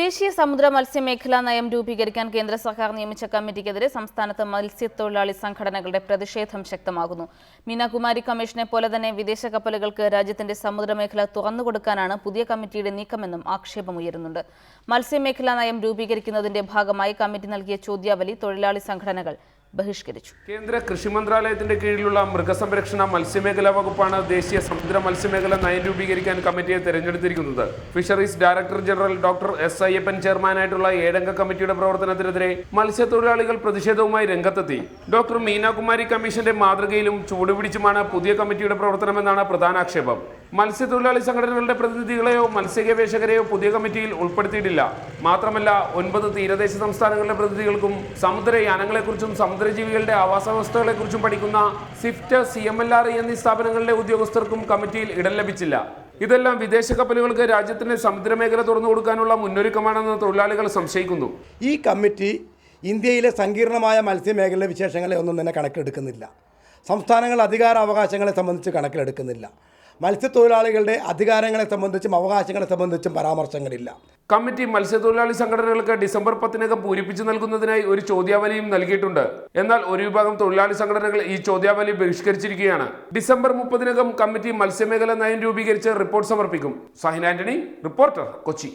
ദേശീയ സമുദ്ര മത്സ്യമേഖലാ നയം രൂപീകരിക്കാൻ കേന്ദ്ര സർക്കാർ നിയമിച്ച കമ്മിറ്റിക്കെതിരെ സംസ്ഥാനത്ത് മത്സ്യത്തൊഴിലാളി സംഘടനകളുടെ പ്രതിഷേധം ശക്തമാകുന്നു. മീനാകുമാരി കമ്മീഷനെ പോലെ തന്നെ വിദേശ കപ്പലുകൾക്ക് രാജ്യത്തിന്റെ സമുദ്രമേഖല തുറന്നുകൊടുക്കാനാണ് പുതിയ കമ്മിറ്റിയുടെ നീക്കമെന്നും ആക്ഷേപമുയരുന്നുണ്ട്. മത്സ്യമേഖലാ നയം രൂപീകരിക്കുന്നതിന്റെ ഭാഗമായി കമ്മിറ്റി നൽകിയ ചോദ്യാവലി തൊഴിലാളി സംഘടനകൾ ബഹിഷ്കരിച്ചു. കേന്ദ്ര കൃഷി മന്ത്രാലയത്തിന്റെ കീഴിലുള്ള മൃഗസംരക്ഷണ മത്സ്യമേഖലാ വകുപ്പാണ് ദേശീയ സമുദ്ര മത്സ്യമേഖല നയം രൂപീകരിക്കാൻ കമ്മിറ്റിയെ തെരഞ്ഞെടുത്തിരിക്കുന്നത്. Fisheries director general doctor S Ayyappan ചെയർമാനായിട്ടുള്ള 7-അംഗ കമ്മിറ്റിയുടെ പ്രവർത്തനത്തിനെതിരെ മത്സ്യത്തൊഴിലാളികൾ പ്രതിഷേധവുമായി രംഗത്തെത്തി. ഡോക്ടർ മീനാകുമാരി കമ്മീഷന്റെ മാതൃകയിലും ചൂടുപിടിച്ചുമാണ് പുതിയ കമ്മിറ്റിയുടെ പ്രവർത്തനമെന്നാണ് പ്രധാന ആക്ഷേപം. മത്സ്യത്തൊഴിലാളി സംഘടനകളുടെ പ്രതിനിധികളെയോ മത്സ്യഗവേഷകരെയോ പുതിയ കമ്മിറ്റിയിൽ ഉൾപ്പെടുത്തിയിട്ടില്ല. മാത്രമല്ല 9 തീരദേശ സംസ്ഥാനങ്ങളുടെ പ്രതിനിധികൾക്കും സമുദ്രയാനങ്ങളെക്കുറിച്ചും സമുദ്രജീവികളുടെ ആവാസ വ്യവസ്ഥകളെക്കുറിച്ചും പഠിക്കുന്ന സ്വിഫ്റ്റ്, CMLR എന്നീ സ്ഥാപനങ്ങളിലെ ഉദ്യോഗസ്ഥർക്കും കമ്മിറ്റിയിൽ ഇടം ലഭിച്ചില്ല. ഇതെല്ലാം വിദേശ കപ്പലുകൾക്ക് രാജ്യത്തിന്റെ സമുദ്രമേഖല തുറന്നു കൊടുക്കാനുള്ള മുന്നൊരുക്കമാണെന്ന് തൊഴിലാളികൾ സംശയിക്കുന്നു. ഈ കമ്മിറ്റി ഇന്ത്യയിലെ സങ്കീർണമായ മത്സ്യമേഖലയിലെ വിശേഷങ്ങളെ ഒന്നും തന്നെ കണക്കിലെടുക്കുന്നില്ല. സംസ്ഥാനങ്ങളുടെ അധികാരാവകാശങ്ങളെ സംബന്ധിച്ച് കണക്കിലെടുക്കുന്നില്ല. മത്സ്യത്തൊഴിലാളികളുടെ അധികാരങ്ങളെ സംബന്ധിച്ചും അവകാശങ്ങളെ സംബന്ധിച്ചും പരാമർശങ്ങളില്ല. കമ്മിറ്റി മത്സ്യത്തൊഴിലാളി സംഘടനകൾക്ക് ഡിസംബർ 10-നകം പൂരിപ്പിച്ചു നൽകുന്നതിനായി ഒരു ചോദ്യാവലിയും നൽകിയിട്ടുണ്ട്. എന്നാൽ ഒരു വിഭാഗം തൊഴിലാളി സംഘടനകൾ ഈ ചോദ്യാവലി ബഹിഷ്കരിച്ചിരിക്കുകയാണ്. ഡിസംബർ 30-നകം കമ്മിറ്റി മത്സ്യമേഖല നയം രൂപീകരിച്ച് റിപ്പോർട്ട് സമർപ്പിക്കും. സാഹിൻ ആന്റണി, റിപ്പോർട്ടർ, കൊച്ചി.